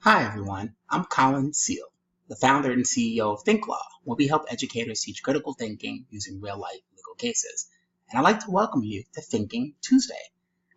Hi everyone, I'm Colin Seale, the founder and CEO of thinkLaw, where we help educators teach critical thinking using real-life legal cases. And I'd like to welcome you to Thinking Tuesday.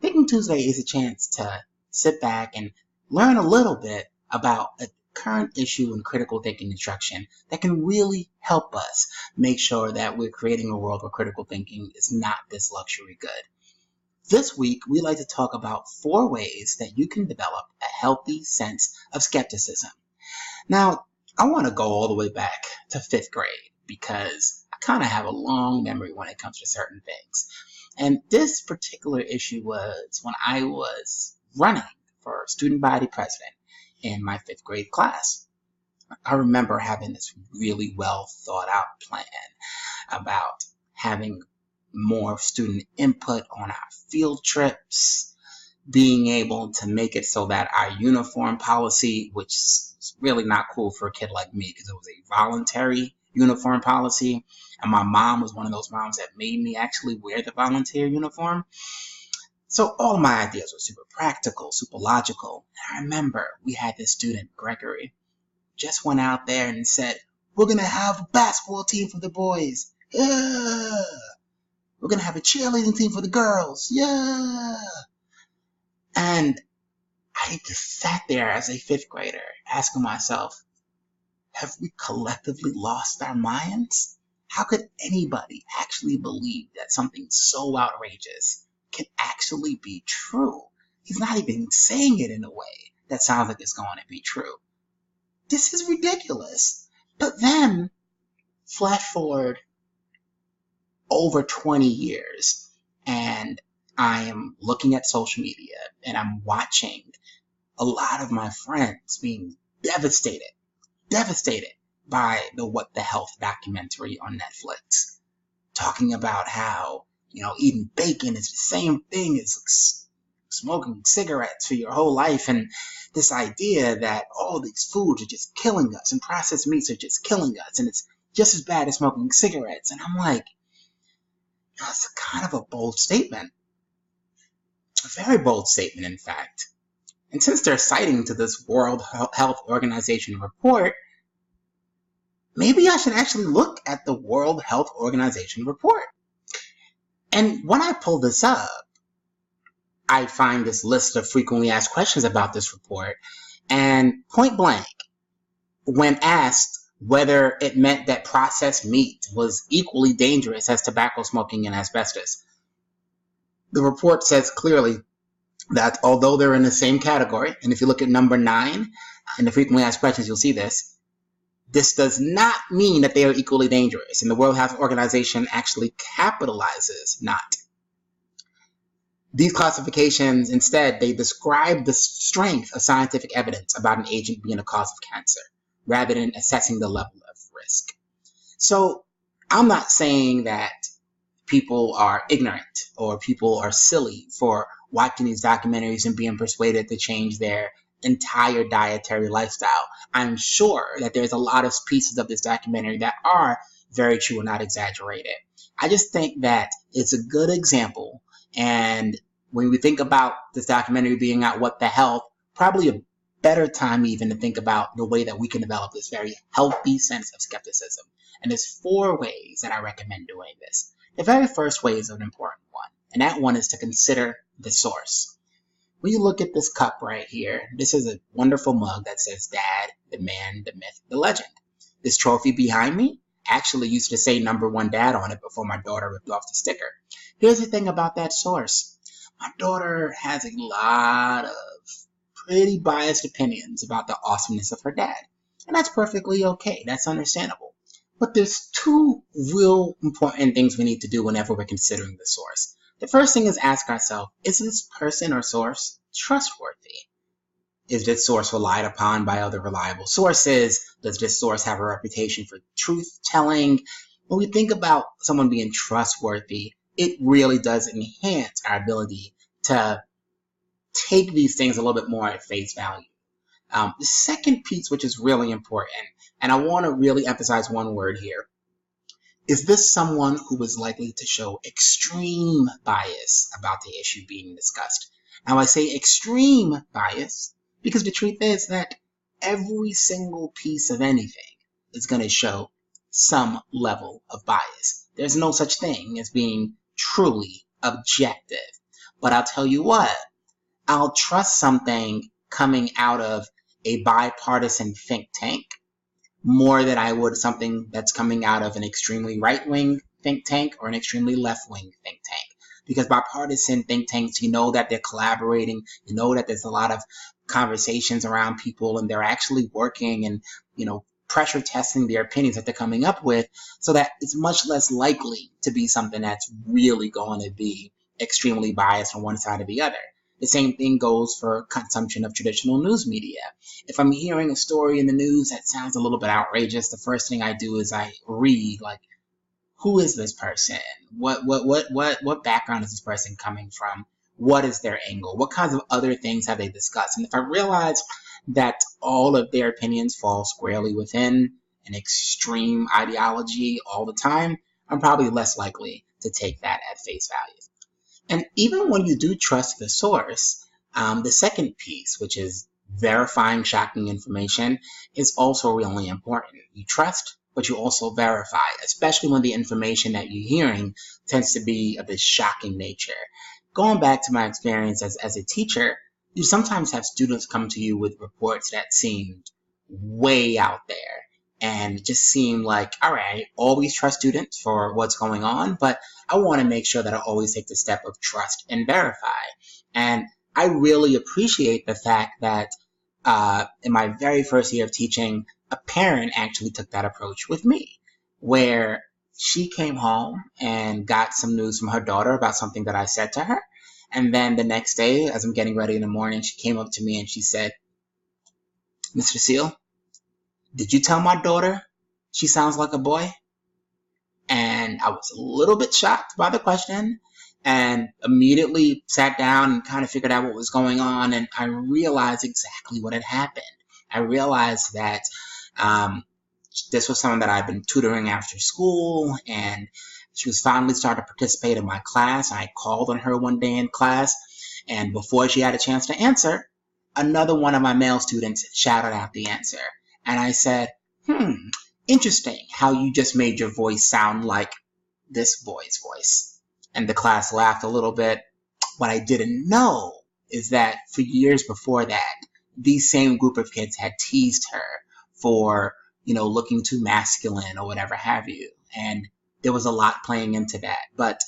Thinking Tuesday is a chance to sit back and learn a little bit about a current issue in critical thinking instruction that can really help us make sure that we're creating a world where critical thinking is not this luxury good. This week, we like to talk about 4 ways that you can develop a healthy sense of skepticism. Now, I want to go all the way back to 5th grade because I kind of have a long memory when it comes to certain things. And this particular issue was when I was running for student body president in my 5th grade class. I remember having this really well thought out plan about having more student input on our field trips, being able to make it so that our uniform policy, which is really not cool for a kid like me because it was a voluntary uniform policy, and my mom was one of those moms that made me actually wear the volunteer uniform. So all my ideas were super practical, super logical. And I remember we had this student, Gregory, just went out there and said, "We're going to have a basketball team for the boys. Yeah. We're going to have a cheerleading team for the girls. Yeah." And I just sat there as a 5th grader asking myself, have we collectively lost our minds? How could anybody actually believe that something so outrageous can actually be true? He's not even saying it in a way that sounds like it's going to be true. This is ridiculous. But then, flash forward over 20 years, and I am looking at social media and I'm watching a lot of my friends being devastated by the What the Health documentary on Netflix, talking about how, eating bacon is the same thing as smoking cigarettes for your whole life, and this idea that all these foods are just killing us and processed meats are just killing us and it's just as bad as smoking cigarettes. And I'm like, that's kind of a bold statement. A very bold statement, in fact. And since they're citing to this World Health Organization report, maybe I should actually look at the World Health Organization report. And when I pull this up, I find this list of frequently asked questions about this report. And point blank, when asked whether it meant that processed meat was equally dangerous as tobacco smoking and asbestos, the report says clearly that although they're in the same category, and if you look at number 9 in the frequently asked questions, you'll see this does not mean that they are equally dangerous. And the World Health Organization actually capitalizes not. These classifications, instead, they describe the strength of scientific evidence about an agent being a cause of cancer, rather than assessing the level of risk. So I'm not saying that people are ignorant or people are silly for watching these documentaries and being persuaded to change their entire dietary lifestyle. I'm sure that there's a lot of pieces of this documentary that are very true and not exaggerated. I just think that it's a good example. And when we think about this documentary being out, What the Health, probably a better time even to think about the way that we can develop this very healthy sense of skepticism. And there's 4 ways that I recommend doing this. The very first way is an important one, and that one is to consider the source. When you look at this cup right here, this is a wonderful mug that says Dad, the man, the myth, the legend. This trophy behind me actually used to say number 1 dad on it before my daughter ripped off the sticker. Here's the thing about that source. My daughter has a lot of pretty biased opinions about the awesomeness of her dad. And that's perfectly okay. That's understandable. But there's 2 real important things we need to do whenever we're considering the source. The first thing is ask ourselves, is this person or source trustworthy? Is this source relied upon by other reliable sources? Does this source have a reputation for truth-telling? When we think about someone being trustworthy, it really does enhance our ability to take these things a little bit more at face value. The second piece, which is really important, and I want to really emphasize one word here, is this someone who is likely to show extreme bias about the issue being discussed? Now, I say extreme bias because the truth is that every single piece of anything is going to show some level of bias. There's no such thing as being truly objective. But I'll tell you what, I'll trust something coming out of a bipartisan think tank more than I would something that's coming out of an extremely right-wing think tank or an extremely left-wing think tank. Because bipartisan think tanks, you know that they're collaborating, you know that there's a lot of conversations around people and they're actually working and, pressure testing their opinions that they're coming up with, so that it's much less likely to be something that's really going to be extremely biased on one side or the other. The same thing goes for consumption of traditional news media. If I'm hearing a story in the news that sounds a little bit outrageous, the first thing I do is I read, who is this person? What background is this person coming from? What is their angle? What kinds of other things have they discussed? And if I realize that all of their opinions fall squarely within an extreme ideology all the time, I'm probably less likely to take that at face value. And even when you do trust the source, the second piece, which is verifying shocking information, is also really important. You trust, but you also verify, especially when the information that you're hearing tends to be of this shocking nature. Going back to my experience as a teacher, you sometimes have students come to you with reports that seemed way out there and just seem like, all right, always trust students for what's going on, but I want to make sure that I always take the step of trust and verify. And I really appreciate the fact that in my very first year of teaching, a parent actually took that approach with me, where she came home and got some news from her daughter about something that I said to her. And then the next day, as I'm getting ready in the morning, she came up to me and she said, "Mr. Seale, did you tell my daughter she sounds like a boy?" And I was a little bit shocked by the question and immediately sat down and kind of figured out what was going on. And I realized exactly what had happened. I realized that this was someone that I'd been tutoring after school, and she was finally starting to participate in my class. I called on her one day in class, and before she had a chance to answer, another one of my male students shouted out the answer. And I said, interesting how you just made your voice sound like this boy's voice. And the class laughed a little bit. What I didn't know is that for years before that, these same group of kids had teased her for, looking too masculine or whatever have you. And there was a lot playing into that. But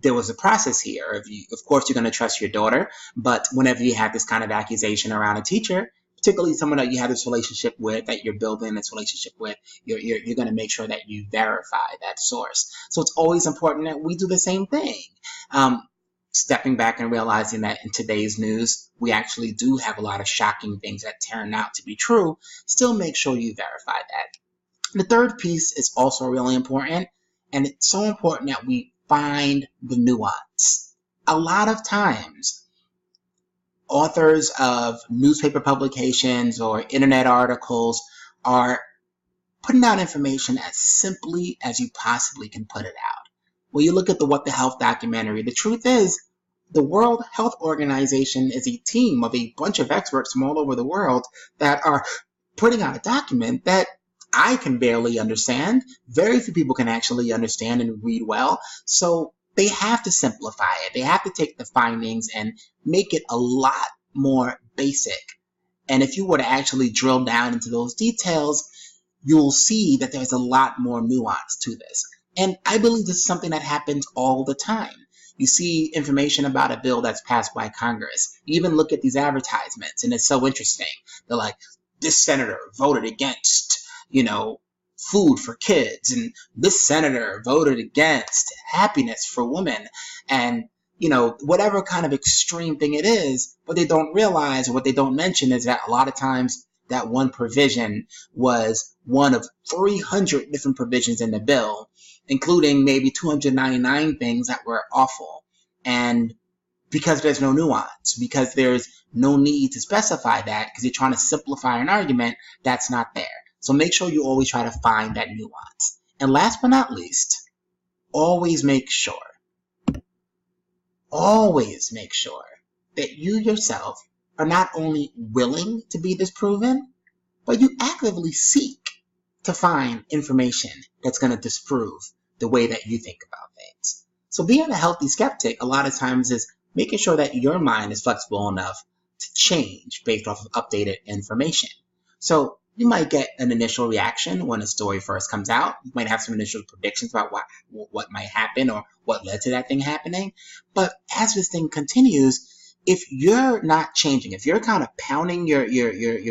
there was a process here. Of course, you're going to trust your daughter, but whenever you have this kind of accusation around a teacher, particularly someone that you have this relationship with, that you're building this relationship with, you're going to make sure that you verify that source. So it's always important that we do the same thing. Stepping back and realizing that in today's news, we actually do have a lot of shocking things that turn out to be true. Still make sure you verify that. The third piece is also really important, and it's so important that we find the nuance. A lot of times, authors of newspaper publications or internet articles are putting out information as simply as you possibly can put it out. When you look at the What the Health documentary, the truth is the World Health Organization is a team of a bunch of experts from all over the world that are putting out a document that I can barely understand. Very few people can actually understand and read well. So they have to simplify it. They have to take the findings and make it a lot more basic. And if you were to actually drill down into those details, you'll see that there's a lot more nuance to this. And I believe this is something that happens all the time. You see information about a bill that's passed by Congress. You even look at these advertisements, and it's so interesting. They're like, this senator voted against, food for kids, and this senator voted against happiness for women, and whatever kind of extreme thing it is. What they don't realize, or what they don't mention, is that a lot of times that one provision was one of 300 different provisions in the bill, including maybe 299 things that were awful. And because there's no nuance, because there's no need to specify that, because you're trying to simplify an argument, that's not there. So make sure you always try to find that nuance. And last but not least, always make sure that you yourself are not only willing to be disproven, but you actively seek to find information that's going to disprove the way that you think about things. So being a healthy skeptic a lot of times is making sure that your mind is flexible enough to change based off of updated information. So you might get an initial reaction when a story first comes out. You might have some initial predictions about what might happen or what led to that thing happening. But as this thing continues, if you're not changing, if you're kind of pounding your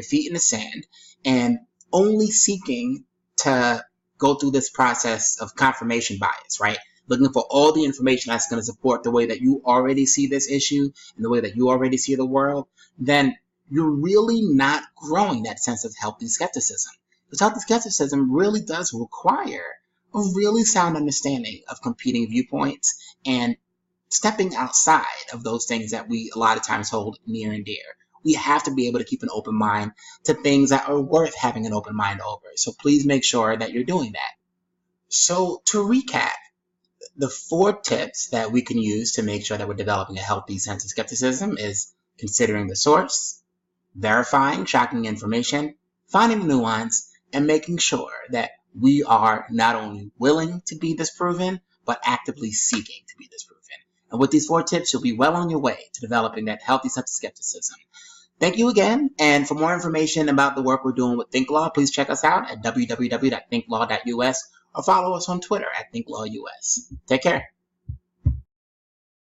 feet in the sand and only seeking to go through this process of confirmation bias, right? Looking for all the information that's going to support the way that you already see this issue and the way that you already see the world, then you're really not growing that sense of healthy skepticism. Because healthy skepticism really does require a really sound understanding of competing viewpoints and stepping outside of those things that we a lot of times hold near and dear. We have to be able to keep an open mind to things that are worth having an open mind over. So please make sure that you're doing that. So to recap, the 4 tips that we can use to make sure that we're developing a healthy sense of skepticism is considering the source, verifying shocking information, finding the nuance, and making sure that we are not only willing to be disproven, but actively seeking to be disproven. And with these 4 tips, you'll be well on your way to developing that healthy sense of skepticism. Thank you again, and for more information about the work we're doing with thinkLaw, please check us out at www.thinklaw.us or follow us on Twitter at thinklawus. Take care.